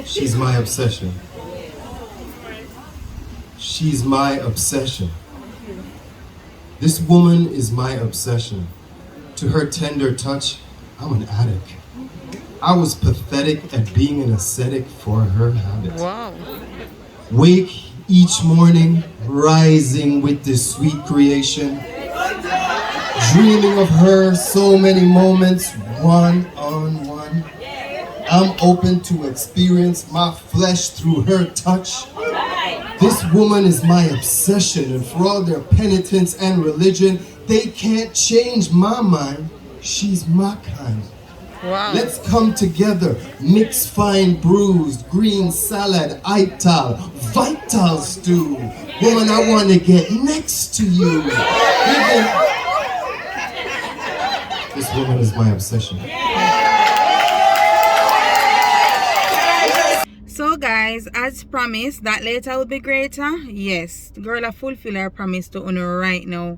She's my obsession. She's my obsession. This woman is my obsession. To her tender touch, I'm an addict. I was pathetic at being an ascetic for her habit. Wow. Wake each morning, rising with this sweet creation. Dreaming of her so many moments, one on one. I'm open to experience my flesh through her touch. This woman is my obsession, and for all their penitence and religion, they can't change my mind. She's my kind. Wow. Let's come together, mix fine bruised, green salad, ital, vital stew. Woman, I want to get next to you. This woman is my obsession. So guys, as promised, that later will be greater. Yes, the girl will fulfill her promise to honor right now.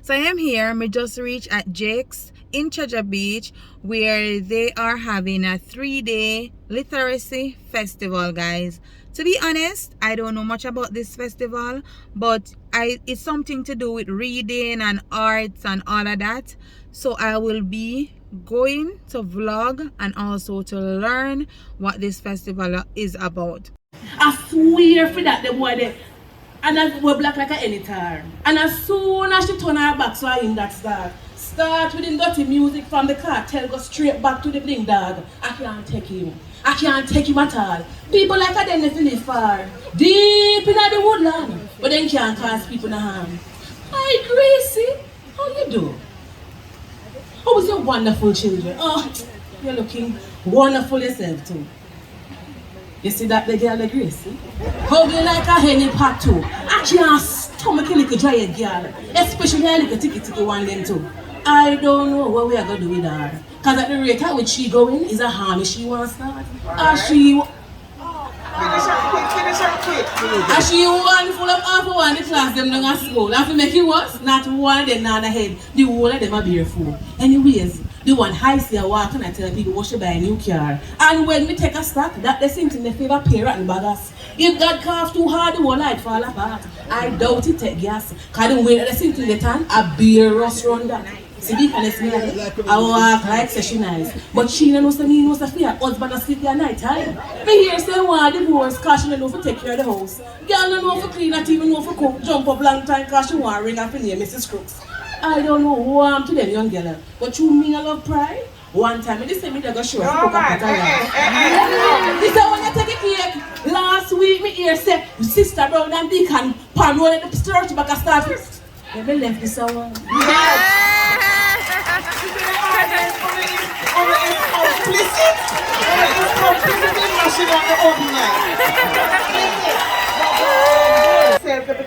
So I am here. Me just reached at Jake's in Treasure Beach, where they are having a 3-day literacy festival, guys. To be honest, I don't know much about this festival, but it's something to do with reading and arts and all of that. So I will be going to vlog and also to learn what this festival is about. I swear for that the boy there. And I we're black like a anytar. And as soon as she turn her back, so I in that start with the dirty music from the cartel, go straight back to the bling dog. I can't take him. I can't take him at all. People like I didn't live far, deep in the woodland, but then can't cause people no harm. Hi Gracie, how you do? How was your wonderful children? Oh, you're looking wonderful yourself too. You see that the girl, the Gracie? Hugging like a henny pot too. I can't stomach a little giant girl, especially a little ticky one then too. I don't know what we are going to do with her. Because at the rate at which she going is a harm she wants to start. Finish up quick. And she one full of half one the class them down at school. And to make it worse, not one of them on the head. The whole of them are barefoot. Anyways, the one high see walk and I tell people what should buy a new car. And when we take a stock, that the same thing they favor parent and baggers. If God cough too hard, the whole light fall apart. I doubt it take gas. Because the way that the same thing they turn, a beer rust run down. See, the honest me, I walk like say she nice. But she knows the me knows the fear. Husband asleep at night time. Me hear say one divorce cause she don't know for take care of the house. Girl don't know for clean, not even know for cook. Jump up long time cause she want ring up in here, Mrs. Crooks. I don't know who I'm to them young girl. But you mean I love pride? One time, they say me they go show us cook up at this is when you take a cake. Last week me hear say Sister Brown and Deacon pan roll in the church back a start. Let me left this one.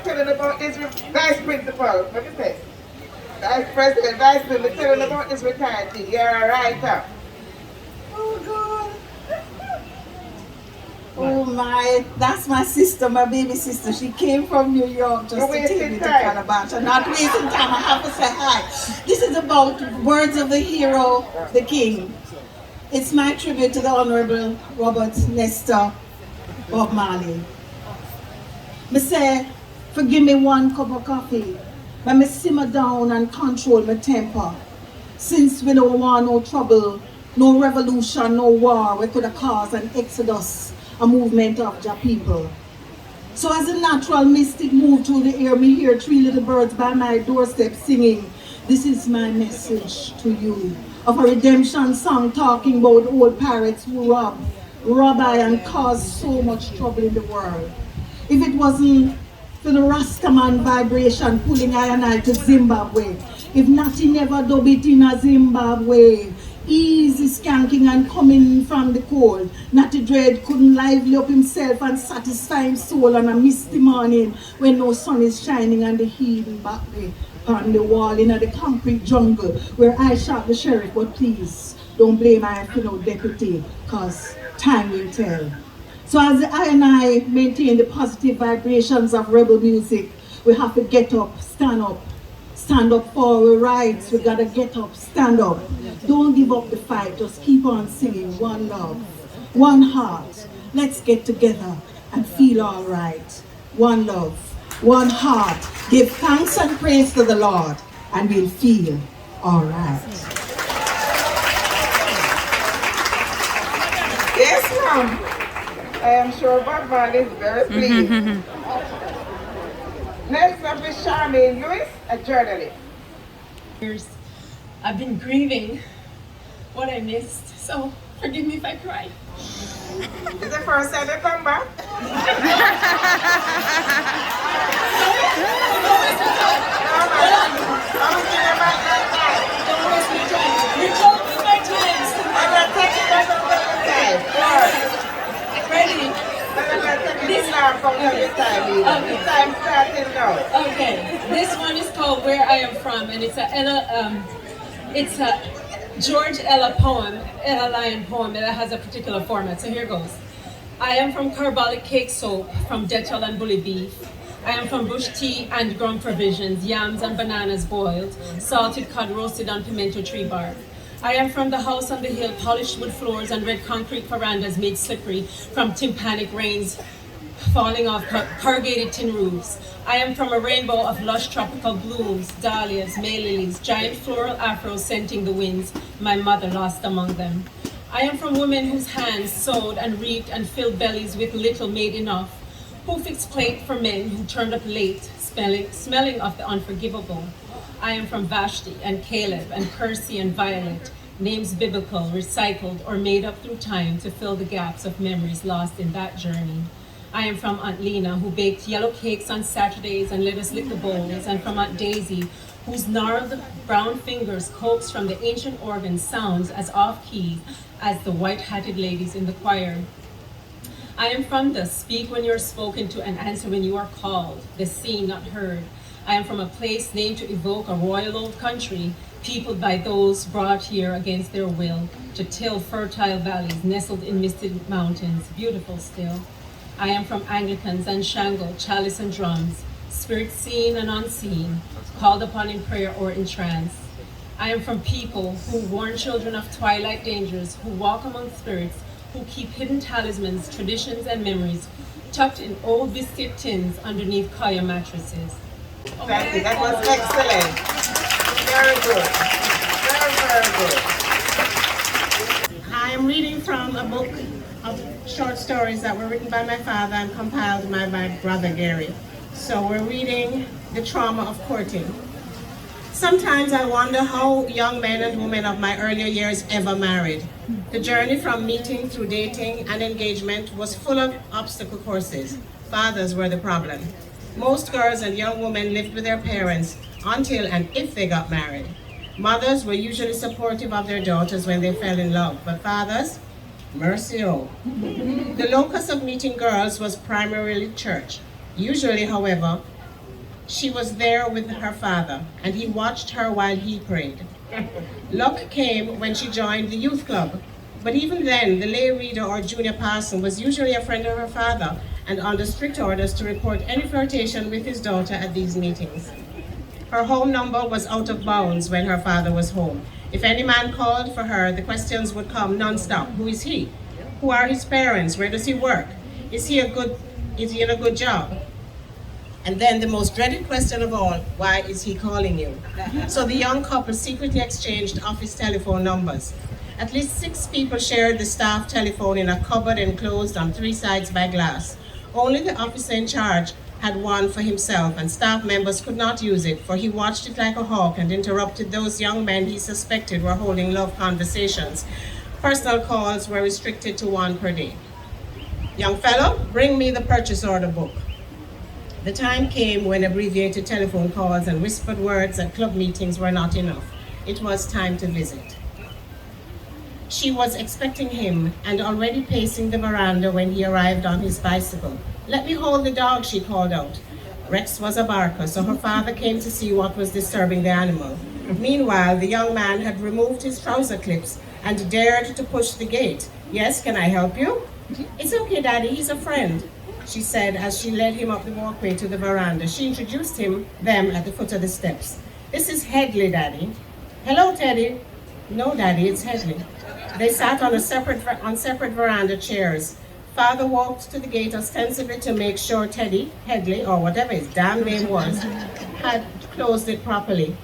Telling about this vice principal. What is this? Vice president, vice president, telling about this retired thing. You're a writer. Oh God. Oh my, that's my sister, my baby sister. She came from New York just to take me to Calabash. I'm not wasting time, I have to say hi. This is about words of the hero, the king. It's my tribute to the Honorable Robert Nestor Bob Marley. I say, forgive me one cup of coffee. Let me simmer down and control my temper. Since we don't want no trouble, no revolution, no war, we could have caused an exodus, a movement of the people. So as a natural mystic move through the air, me hear 3 little birds by my doorstep singing, this is my message to you. Of a redemption song talking about old pirates who rob I and cause so much trouble in the world. If it wasn't for the Rastaman vibration pulling I and I to Zimbabwe, if nothing ever dub it in a Zimbabwe, easy skanking and coming from the cold. Natty Dread couldn't lively up himself and satisfy his soul on a misty morning when no sun is shining and the heathen back there on the wall in the concrete jungle where I shot the sheriff. But please don't blame I for no deputy, cause time will tell. So as I and I maintain the positive vibrations of rebel music, we have to get up, stand up for our rights. We gotta get up, stand up. Don't give up the fight, just keep on singing. One love, one heart, Let's get together and feel all right. One love, one heart. Give thanks and praise to the Lord, and we'll feel all right. Yes, ma'am. I am sure Bob is very pleased. Next up is Charmaine Lewis, a journalist. I've been grieving what I missed, so forgive me if I cry. Is the first time they come back? Don't waste my time. You're joking my times. I'm not taking that over the time. Ready? I'm not taking this now from the time either. The time starting now. Okay. This one is called "Where I Am From," and it's a George Ella poem, Ella Lyon poem, and it has a particular format. So here goes. I am from carbolic cake soap, from Dettol and bully beef. I am from bush tea and ground provisions, yams and bananas boiled, salted cod roasted on pimento tree bark. I am from the house on the hill, polished wood floors and red concrete verandas made slippery from tympanic rains falling off corrugated tin roofs. I am from a rainbow of lush tropical blooms, dahlias, May lilies, giant floral afros scenting the winds, my mother lost among them. I am from women whose hands sewed and reaped and filled bellies with little made enough, who fixed plate for men who turned up late, smelling of the unforgivable. I am from Vashti and Caleb and Kersey and Violet, names biblical, recycled or made up through time to fill the gaps of memories lost in that journey. I am from Aunt Lena, who baked yellow cakes on Saturdays and let us lick the bowls, and from Aunt Daisy, whose gnarled brown fingers coaxed from the ancient organ sounds as off-key as the white-hatted ladies in the choir. I am from the speak when you're spoken to and answer when you are called, the seen, not heard. I am from a place named to evoke a royal old country, peopled by those brought here against their will, to till fertile valleys nestled in misted mountains, beautiful still. I am from Anglicans and Shango, chalice and drums, spirits seen and unseen, called upon in prayer or in trance. I am from people who warn children of twilight dangers, who walk among spirits, who keep hidden talismans, traditions, and memories tucked in old biscuit tins underneath Kaya mattresses. Thank you. That was excellent. Very good. Very, very good. I am reading from a book of short stories that were written by my father and compiled by my brother Gary. So we're reading The Trauma of Courting. Sometimes I wonder how young men and women of my earlier years ever married. The journey from meeting through dating and engagement was full of obstacle courses. Fathers were the problem. Most girls and young women lived with their parents until and if they got married. Mothers were usually supportive of their daughters when they fell in love, but fathers, mercy oh. The locus of meeting girls was primarily church. Usually, however, she was there with her father, and he watched her while he prayed. Luck came when she joined the youth club, but even then, the lay reader or junior parson was usually a friend of her father and under strict orders to report any flirtation with his daughter at these meetings. Her home number was out of bounds when her father was home. If any man called for her, the questions would come non-stop. Who is he? Who are his parents? Where does he work? Is he in a good job? And then the most dreaded question of all, why is he calling you? So the young couple secretly exchanged office telephone numbers. At least 6 people shared the staff telephone in a cupboard enclosed on 3 sides by glass. Only the officer in charge had one for himself, and staff members could not use it, for he watched it like a hawk and interrupted those young men he suspected were holding love conversations. Personal calls were restricted to 1 per day. Young fellow, bring me the purchase order book. The time came when abbreviated telephone calls and whispered words at club meetings were not enough. It was time to visit. She was expecting him and already pacing the veranda when he arrived on his bicycle. Let me hold the dog, she called out. Rex was a barker, so her father came to see what was disturbing the animal. Meanwhile, the young man had removed his trouser clips and dared to push the gate. Yes, can I help you? It's okay, Daddy, he's a friend, she said as she led him up the walkway to the veranda. She introduced them at the foot of the steps. This is Headley, Daddy. Hello, Teddy. No, Daddy, it's Headley. They sat on separate veranda chairs, Father walked to the gate ostensibly to make sure Teddy, Headley, or whatever his damn name was, had closed it properly.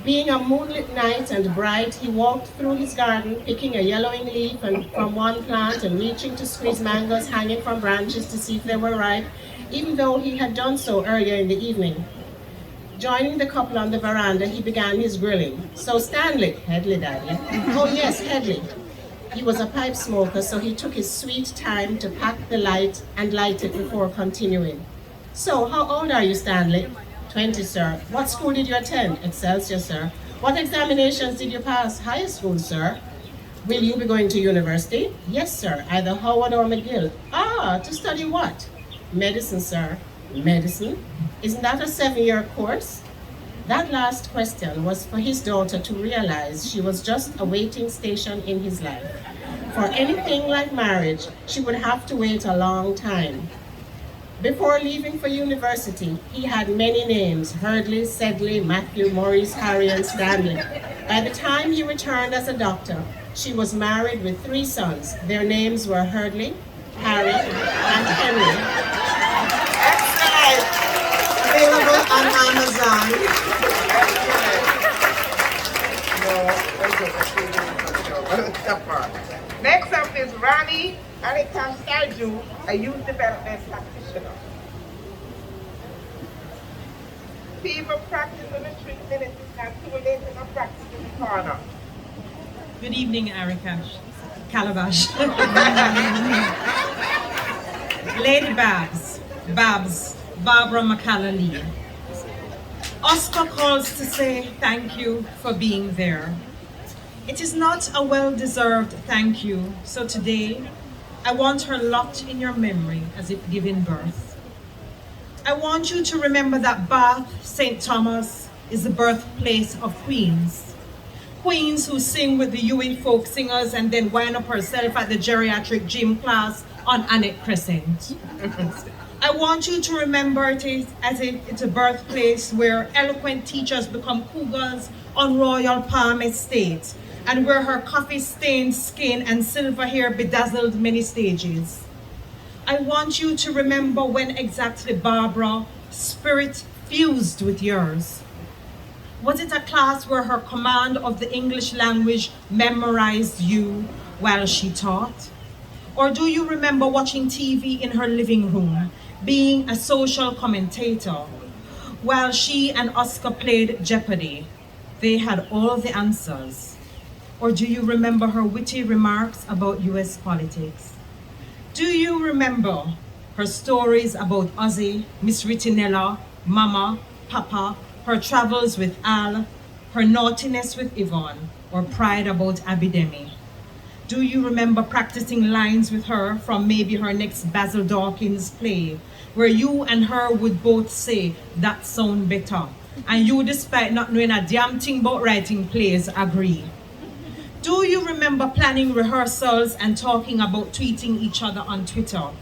Being a moonlit night and bright, he walked through his garden, picking a yellowing leaf from one plant and reaching to squeeze mangoes hanging from branches to see if they were ripe, even though he had done so earlier in the evening. Joining the couple on the veranda, he began his grilling. So Stanley, Headley Daddy, oh yes, Headley. He was a pipe smoker, so he took his sweet time to pack the light and light it before continuing. So, how old are you, Stanley? 20, sir. What school did you attend? Excelsior, sir. What examinations did you pass? High school, sir. Will you be going to university? Yes, sir. Either Howard or McGill. Ah, to study what? Medicine, sir. Medicine? Isn't that a 7-year course? That last question was for his daughter to realize she was just a waiting station in his life. For anything like marriage, she would have to wait a long time. Before leaving for university, he had many names: Hurdley, Sedley, Matthew, Maurice, Harry, and Stanley. By the time he returned as a doctor, she was married with 3 sons. Their names were Hurdley, Harry, and Henry. Excellent. Available on Amazon. Next up is Rani Anikam, a youth development practitioner. People practice on the 3 minutes and 2 minutes of practice in the corner. Good evening, Erica. Calabash. Lady Babs, Barbara McCallally. Oscar calls to say thank you for being there. It is not a well-deserved thank you, so today I want her locked in your memory as if giving birth. I want you to remember that Bath, St. Thomas, is the birthplace of queens. Queens who sing with the UE folk singers and then wind up herself at the geriatric gym class on Annette Crescent. I want you to remember it as if it's a birthplace where eloquent teachers become cougars on Royal Palm Estate, and where her coffee-stained skin and silver hair bedazzled many stages. I want you to remember when exactly Barbara's spirit fused with yours. Was it a class where her command of the English language memorized you while she taught? Or do you remember watching TV in her living room, being a social commentator, while she and Oscar played Jeopardy? They had all the answers. Or do you remember her witty remarks about US politics? Do you remember her stories about Ozzy, Miss Ritinella, Mama, Papa, her travels with Al, her naughtiness with Yvonne, or pride about Abidemi? Do you remember practicing lines with her from maybe her next Basil Dawkins play, where you and her would both say, "That sound better," and you, despite not knowing a damn thing about writing plays, agree? Do you remember planning rehearsals and talking about tweeting each other on Twitter?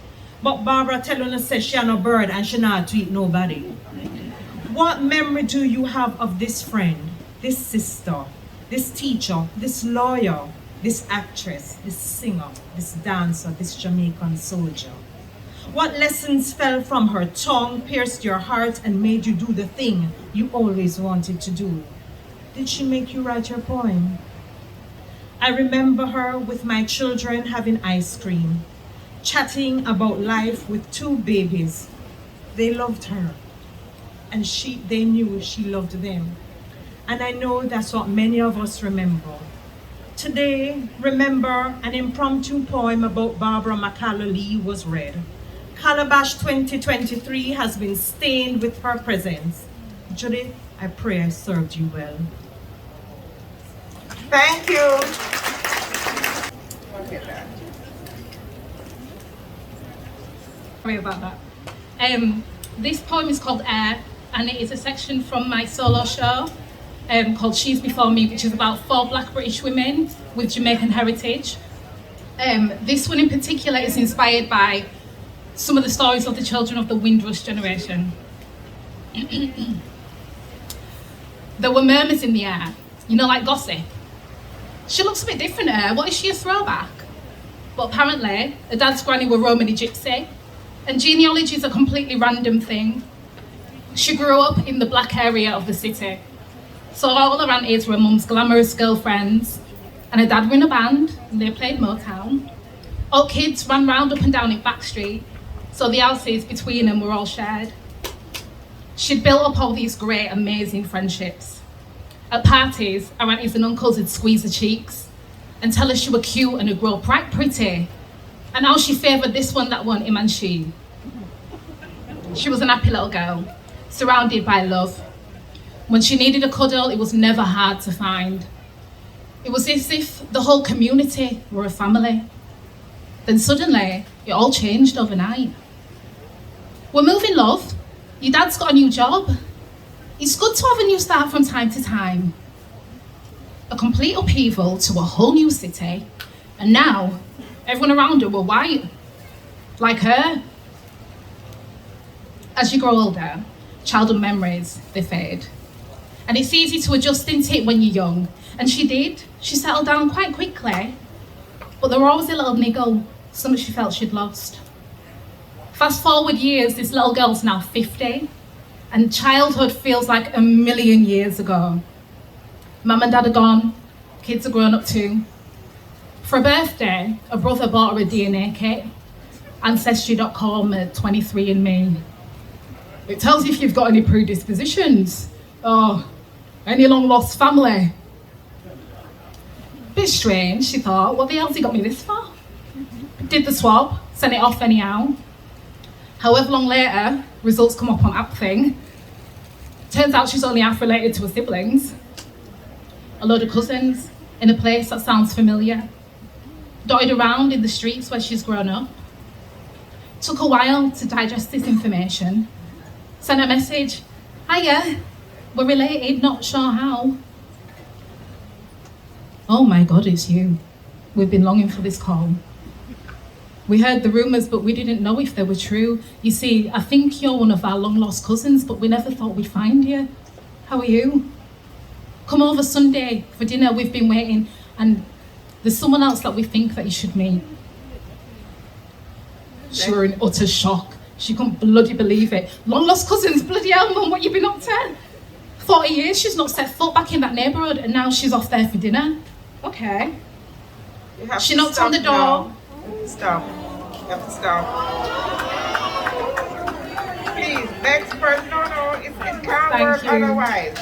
But Barbara telling us says she a no bird and she not tweet nobody. What memory do you have of this friend, this sister, this teacher, this lawyer, this actress, this singer, this dancer, this Jamaican soldier? What lessons fell from her tongue, pierced your heart, and made you do the thing you always wanted to do? Did she make you write your poem? I remember her with my children having ice cream, chatting about life with 2 babies. They loved her, and they knew she loved them. And I know that's what many of us remember. Today, remember, an impromptu poem about Barbara McCallally was read. Calabash 2023 has been stained with her presence. Judith, I pray I served you well. Thank you. Sorry about that. This poem is called Air, and it is a section from my solo show called She's Before Me, which is about 4 Black British women with Jamaican heritage. This one in particular is inspired by some of the stories of the children of the Windrush generation. There were murmurs in the air, like gossip. She looks a bit different here. What is she, a throwback? But apparently, her dad's granny were Romany gypsy, and genealogy is a completely random thing. She grew up in the black area of the city, so all her aunties were mum's glamorous girlfriends, and her dad were in a band, and they played Motown. All kids ran round up and down in Backstreet, so the houses between them were all shared. She'd built up all these great, amazing friendships. At parties, our aunties and uncles would squeeze her cheeks and tell her she was cute and would grow up right pretty, and how she favoured this one, that one, him and she. She was an happy little girl, surrounded by love. When she needed a cuddle, it was never hard to find. It was as if the whole community were a family. Then suddenly, it all changed overnight. We're moving, love. Your dad's got a new job. It's good to have a new start from time to time. A complete upheaval to a whole new city, and now everyone around her were white, like her. As you grow older, childhood memories, they fade. And it's easy to adjust into it when you're young, and she did. She settled down quite quickly, but there was always a little niggle, something she felt she'd lost. Fast forward years, this little girl's now 50, and childhood feels like a million years ago. Mum and dad are gone, kids are grown up too. For her birthday, her brother bought her a DNA kit, Ancestry.com at 23andMe. It tells you if you've got any predispositions, or any long lost family. Bit strange, she thought, what the hell's he got me this for? Did the swab, sent it off anyhow. However long later, results come up on app thing. Turns out she's only half related to her siblings. A load of cousins in a place that sounds familiar, dotted around in the streets where she's grown up. Took a while to digest this information. Sent a message, hiya, we're related, not sure how. Oh my God, it's you. We've been longing for this call. We heard the rumours, but we didn't know if they were true. You see, I think you're one of our long lost cousins, but we never thought we'd find you. How are you? Come over Sunday for dinner, we've been waiting, and there's someone else that we think that you should meet. She were in utter shock. She couldn't bloody believe it. Long lost cousins, bloody hell, Mum, what you been up to? 40 years she's not set foot back in that neighbourhood, and now she's off there for dinner. Okay. She knocked on the door. Now. Stop. You have to stop. Please, next person. No, it can't work otherwise.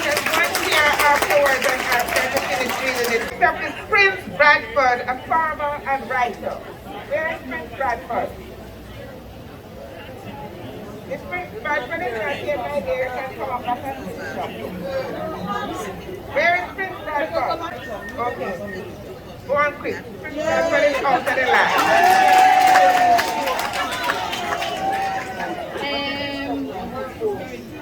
Just one here afterwards and after to finish reading it. Stop is Prince Bradford, a farmer and writer. Where is Prince Bradford? If Prince Bradford is not here by there, you can come up back and finish up. Where is Prince Bradford? Okay. Go on quick. Prince Bradford is out of the line.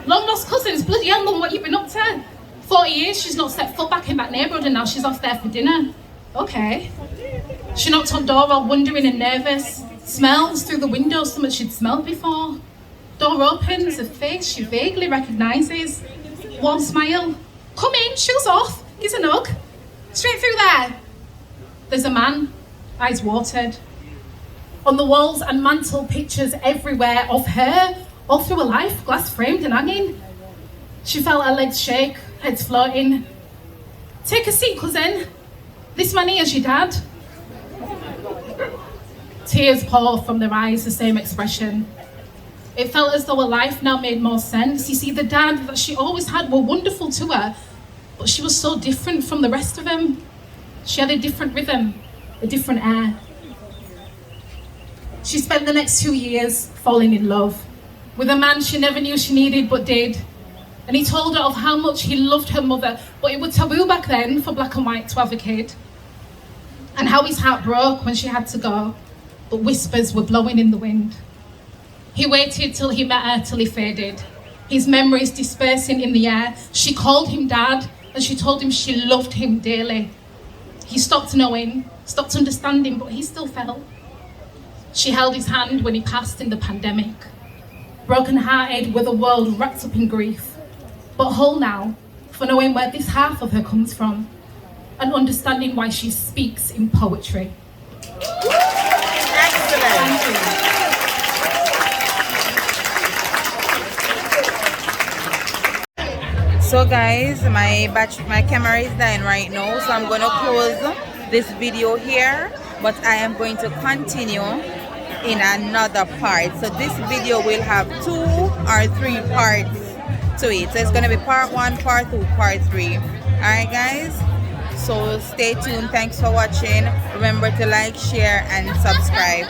Long lost cousins, bloody hell, Mum, what you been up to? 40 years she's not set foot back in that neighbourhood, and now she's off there for dinner. Okay. She knocked on the door all wondering and nervous. Smells through the window something she'd smelled before. Door opens, a face she vaguely recognises. Warm smile. Come in, shoes off, gives a hug. Straight through there. There's a man, eyes watered. On the walls and mantle, pictures everywhere of her, all through her life, glass framed and hanging. She felt her legs shake, heads floating. Take a seat, cousin. This man here's your dad. Tears poured from their eyes, the same expression. It felt as though her life now made more sense. You see, the dad that she always had were wonderful to her, but she was so different from the rest of them. She had a different rhythm, a different air. She spent the next 2 years falling in love with a man she never knew she needed but did. And he told her of how much he loved her mother, but it was taboo back then for black and white to have a kid. And how his heart broke when she had to go, but whispers were blowing in the wind. He waited till he met her, till he faded. His memories dispersing in the air. She called him dad, and she told him she loved him dearly. He stopped knowing, stopped understanding, but he still felt. She held his hand when he passed in the pandemic. Broken-hearted with a world wrapped up in grief, but whole now for knowing where this half of her comes from. and understanding why she speaks in poetry. Excellent. Thank you. So guys, my camera is dying right now, so I'm gonna close this video here, but I am going to continue in another part. So this video will have 2 or 3 parts to it. So it's gonna be part 1, part 2, part 3. Alright guys, so stay tuned. Thanks for watching. Remember to like, share and subscribe.